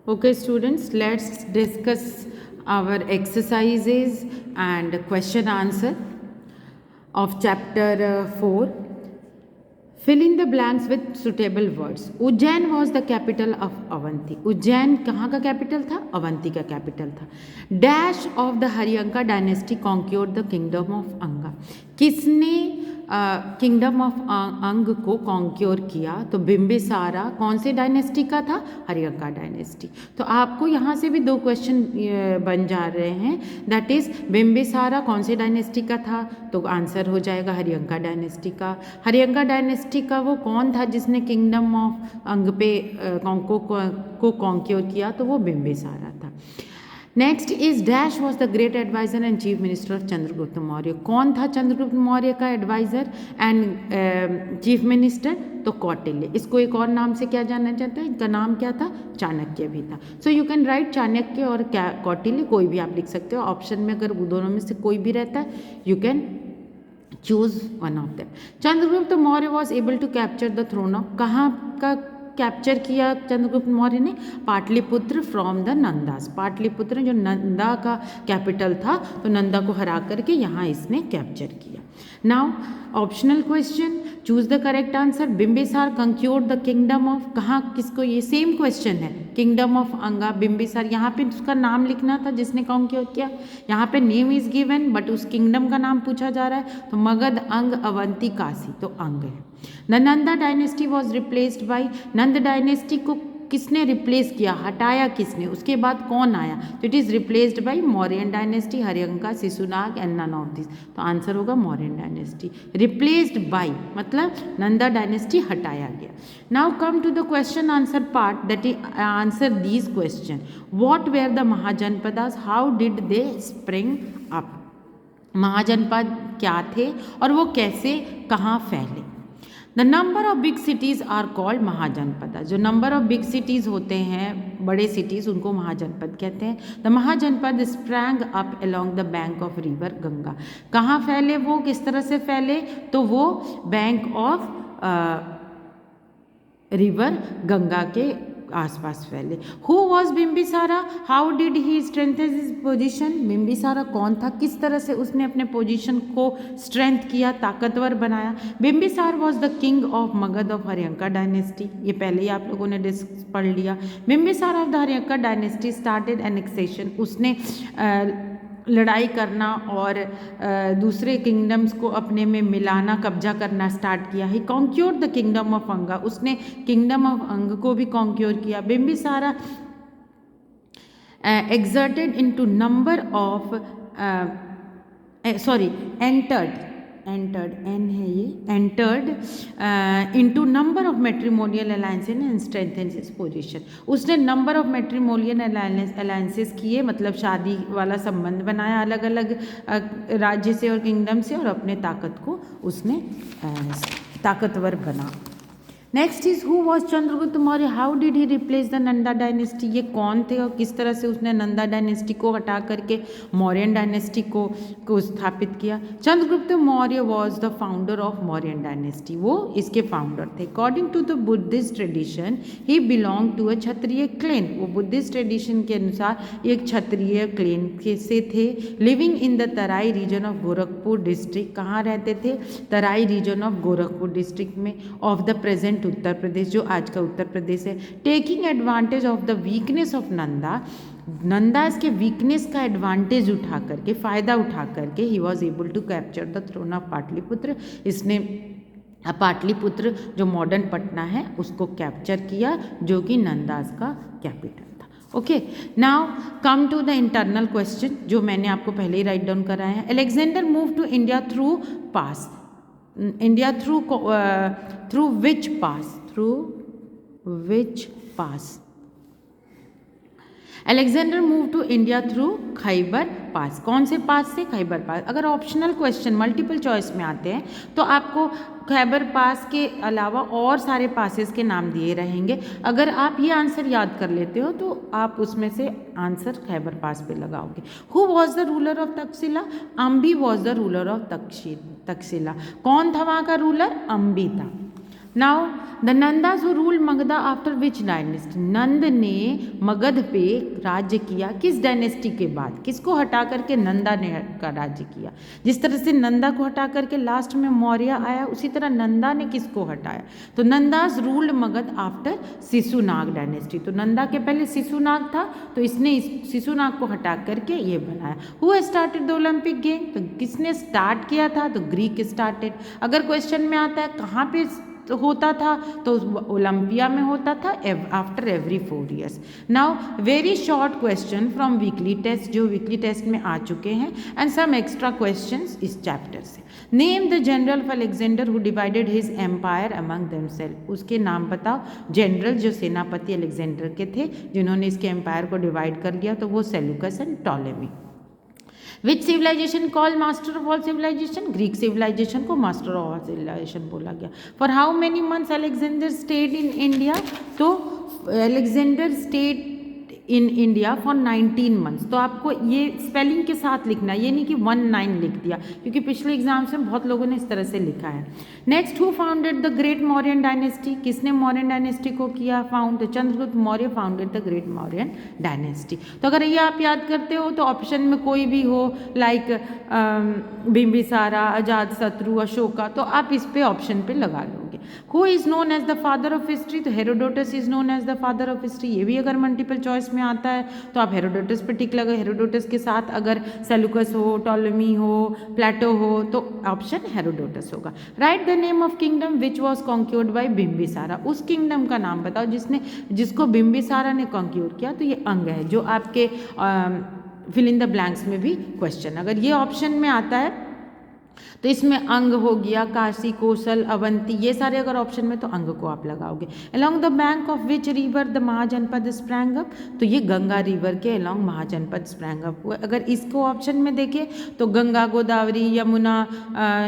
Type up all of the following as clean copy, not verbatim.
Okay, students, let's discuss our exercises and question answer of chapter 4. Fill in the blanks with suitable words. Ujjain was the capital of Avanti. Ujjain कहाँ का capital था? अवंती का capital था. Dash of the Haryanka dynasty conquered the kingdom of Anga. किसने kingdom of अंग को conquer किया? तो बिंबिसारा कौन से डायनेस्टी का था? हरियंका डायनेस्टी. तो आपको यहाँ से भी 2 क्वेश्चन बन जा रहे हैं. दैट इज बिंबिसारा कौन से डायनेस्टी का था? तो आंसर हो जाएगा हरियंका डायनेस्टी का. हरियंका डायनेस्टी का वो कौन था जिसने किंगडम ऑफ अंग पे को कॉन्क्योर किया? तो वो बिंबिसारा था. Next is dash was the great adviser and chief minister of Chandragupta Maurya. कौन था चंद्रगुप्त मौर्य का एडवाइजर एंड चीफ मिनिस्टर? तो कौटिल्य. इसको एक और नाम से क्या जाना जाता है? इनका नाम क्या था? चाणक्य भी था. So you can write Chanakya और कौटिल्य, कोई भी आप लिख सकते हो. ऑप्शन में अगर दोनों में से कोई भी रहता है you can choose one of them. Chandragupta Maurya was able to capture the throne of. कहाँ का कैप्चर किया चंद्रगुप्त मौर्य ने? Pataliputra from the Nandas. पाटलिपुत्र जो नंदा का कैपिटल था, तो नंदा को हरा करके यहाँ इसने कैप्चर किया. Now optional question, choose the correct answer. Bimbisara conquered the kingdom of. कहाँ किसको? ये सेम क्वेश्चन है. Kingdom of Anga Bimbisara. यहाँ पे उसका नाम लिखना था जिसने कॉन्क्योर किया. यहाँ पे नेम इज गिवन बट उस किंगडम का नाम पूछा जा रहा है. तो मगध, अंग, अवंती, काशी. तो अंग है. The Nanda dynasty was replaced by. Nand dynasty को किसने रिप्लेस किया? हटाया किसने? उसके बाद कौन आया? तो it is replaced by Mauryan dynasty, Haryanka, Shishunaga and none of this. तो आंसर होगा मौर्यन डायनेस्टी. रिप्लेस्ड बाई मतलब नंदा डायनेस्टी हटाया गया. Now come to the question answer part, that is answer these question. What were the Mahajanapadas? How did they spring up? Mahajanapada क्या थे और वो कैसे कहाँ फैले? The number of big cities are called Mahajanapada. जो नंबर ऑफ बिग सिटीज़ होते हैं, बड़े सिटीज़, उनको महाजनपद कहते हैं. The Mahajanapada sprang up along the bank of river Ganga. कहाँ फैले वो? किस तरह से फैले? तो वो बैंक ऑफ रिवर गंगा के आसपास फैले. Who was Bimbisara? How did he strengthen his position? Bimbisara कौन था? किस तरह से उसने अपने पोजीशन को स्ट्रेंथ किया, ताकतवर बनाया? Bimbisara was the king of Magadh of Haryanka dynasty. ये पहले ही आप लोगों ने पढ़ लिया. Bimbisara of the Haryanka dynasty started annexation. उसने लड़ाई करना और दूसरे किंगडम्स को अपने में मिलाना, कब्जा करना स्टार्ट किया. ही कॉन्क्योर द किंगडम ऑफ अंगा. उसने किंगडम ऑफ अंग को भी कॉन्क्योर किया. बिंबिसारा exerted into number of entered into number of matrimonial alliances and strengthened his position. उसने number of matrimonial alliances किए, मतलब शादी वाला संबंध बनाया अलग अलग राज्य से और किंगडम से, और अपने ताकत को उसने ताकतवर बना. Next is who was Chandragupta Maurya? How did he replace the Nanda dynasty. ये कौन थे और किस तरह से उसने नंदा डायनेस्टी को हटा करके मौर्यन डायनेस्टी को स्थापित किया? Chandragupta Maurya was the founder of Mauryan dynasty. वो इसके फाउंडर थे. According to the Buddhist tradition he belong to a Kshatriya clan. वो बुद्धिस्ट ट्रेडिशन के अनुसार एक क्षत्रिय क्लेन से थे. Living in the Terai region of Gorakhpur district. कहाँ रहते थे? Terai region of Gorakhpur district में of the present Uttar Pradesh, जो आज का उत्तर प्रदेश है. Taking advantage of the weakness of Nanda. Nanda इसके वीकनेस का एडवांटेज उठा करके, फायदा उठा करके, he was able to capture the throne of Pataliputra. इसने पाटलिपुत्र जो मॉडर्न पटना है उसको कैप्चर किया, जो कि नंदास का कैपिटल था. Okay, now come to the internal question जो मैंने आपको पहले ही राइट डाउन कराया है. Alexander move to India through pass. India through which pass? Through which pass? Alexander move to India through Khyber pass. कौन से पास से? खैबर पास. अगर ऑप्शनल क्वेश्चन मल्टीपल चॉइस में आते हैं तो आपको खैबर पास के अलावा और सारे पासेस के नाम दिए रहेंगे. अगर आप ये आंसर याद कर लेते हो तो आप उसमें से आंसर खैबर पास पे लगाओगे. Who was the ruler of Takshashila? Ambhi was the ruler of Takshashila. कौन था वहाँ का रूलर? अम्बी था. Now the Nandas who ruled Magadha after which dynasty, Nand ने मगध पे राज्य किया किस डायनेस्टी के बाद, किसको हटा करके नंदा ने का राज्य किया। जिस तरह से नंदा को हटा करके लास्ट में मौर्य आया, उसी तरह नंदा ने किसको हटाया, तो Nandas ruled Magadha after Shishunaga dynasty. तो नंदा के पहले शिशुनाग था, तो इसने इस शिशुनाग को हटा करके ये बनाया। Who started the Olympic game, तो किसने स्टार्ट किया था, तो ग्रीक स्टार्टेड। अगर क्वेश्चन में आता है कहाँ पे तो होता था, तो ओलंपिया में होता था after every 4 years। Now very short question from weekly test, जो वीकली टेस्ट में आ चुके हैं, एंड सम एक्स्ट्रा क्वेश्चंस इस चैप्टर से। Name the general of Alexander who divided his empire among themself, उसके नाम बताओ। जनरल जो सेनापति अलेक्जेंडर के थे जिन्होंने इसके एम्पायर को डिवाइड कर दिया, तो वो Seleucus and Ptolemy. Which civilization call master of all civilization, Greek civilization को मास्टर ऑफ ऑल सिविलाइजेशन बोला गया। For how many months Alexander stayed in India, तो Alexander stayed in India for 19 months। तो आपको ये स्पेलिंग के साथ लिखना है, ये नहीं कि 19 लिख दिया, क्योंकि पिछले एग्जाम्स में बहुत लोगों ने इस तरह से लिखा है। Next, who founded the great Mauryan dynasty, किसने मौर्यन डायनेस्टी को किया found, Chandragupta Maurya founded the great Mauryan dynasty. तो अगर ये आप याद करते हो तो ऑप्शन में कोई भी हो, लाइक बिंबिसारा, अजातशत्रु, अशोका, तो आप इस पे ऑप्शन पे लगा लोगे। Who is known as the father of history, तो Herodotus is known as the father of history. ये भी अगर मल्टीपल चॉइस में आता है तो आप हेरोडोटस पे टिक लगा। हेरोडोटस के साथ अगर सेलुकस हो, टॉलेमी हो, प्लेटो हो, तो ऑप्शन हेरोडोटस होगा। Write the name of kingdom which was conquered by Bimbisara, उस किंगडम का नाम बताओ जिसको बिंबिसारा ने कॉन्क्यूर किया। तो ये अंग है जो आपके फिल इन द ब्लैंक्स में भी क्वेश्चन, अगर ये ऑप्शन में आता है तो इसमें अंग हो गया, काशी, कौशल, अवंती, ये सारे अगर ऑप्शन में, तो अंग को आप लगाओगे। Along the bank of which river the Mahajanapada sprang up, तो ये गंगा रिवर के अलोंग महाजनपद स्प्रैंग अप हुआ। अगर इसको ऑप्शन में देखें तो गंगा, गोदावरी, यमुना,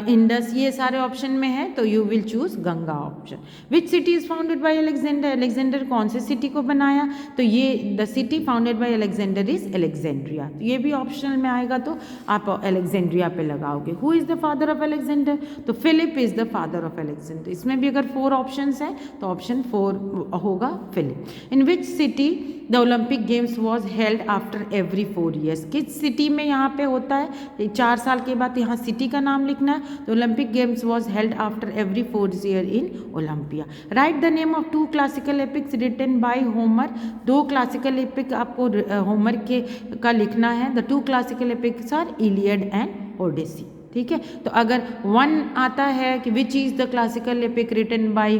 इंडस, ये सारे ऑप्शन में है, तो you will choose Ganga option. Which city is founded by Alexander, Alexander कौन से सिटी को बनाया, तो ये the city founded by Alexander is Alexandria. तो ये भी ऑप्शनल में आएगा, तो आप अलेक्जेंड्रिया पे लगाओगे। Who is the father of Alexander, तो Philip is the father of Alexander. इसमें भी अगर 4 ऑप्शंस हैं तो ऑप्शन 4 होगा Philip. In which city the Olympic games was held after every 4 years, किस सिटी में यहाँ पे होता है 4 साल के बाद, यहाँ सिटी का नाम लिखना है। तो Olympic games was held after every 4 years in Olympia. Write the name of 2 classical epics written by Homer, 2 classical epic आपको होमर के का लिखना है। The 2 classical epics are Iliad and Odyssey. ठीक है, तो अगर 1 आता है कि which is the classical epic written by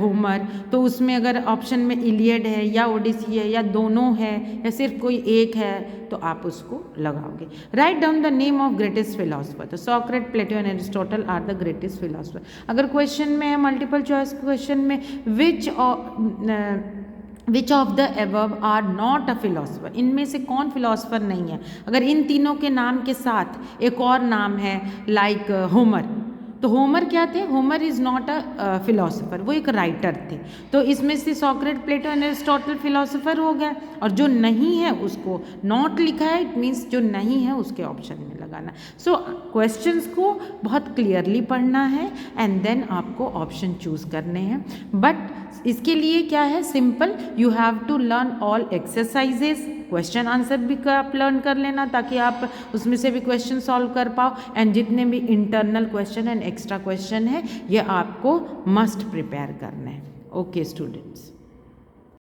Homer, तो उसमें अगर ऑप्शन में इलियड है या ओडिसी है या दोनों है या सिर्फ कोई एक है, तो आप उसको लगाओगे। Write down the name of greatest philosopher, तो Socrates, Plato and Aristotle are the greatest philosopher. अगर क्वेश्चन में है मल्टीपल चॉइस क्वेश्चन में which of the above are not a philosopher, इनमें से कौन फिलोसफर नहीं है। अगर इन तीनों के नाम के साथ एक और नाम है लाइक होमर, तो होमर क्या थे, Homer is not a philosopher, वो एक राइटर थे। तो इसमें से Socrates, Plato and Aristotle philosopher हो गया, और जो नहीं है उसको नॉट लिखा है, इट मीन्स जो नहीं है उसके ऑप्शन में लगाना। सो क्वेश्चंस को बहुत क्लियरली पढ़ना है एंड देन आपको ऑप्शन चूज करने हैं। बट इसके लिए क्या है, simple, you have to learn all exercises, question answer भी आप लर्न कर लेना ताकि आप उसमें से भी क्वेश्चन सॉल्व कर पाओ। एंड जितने भी internal question and extra question है ये आपको मस्ट प्रिपेयर करना है। Okay students.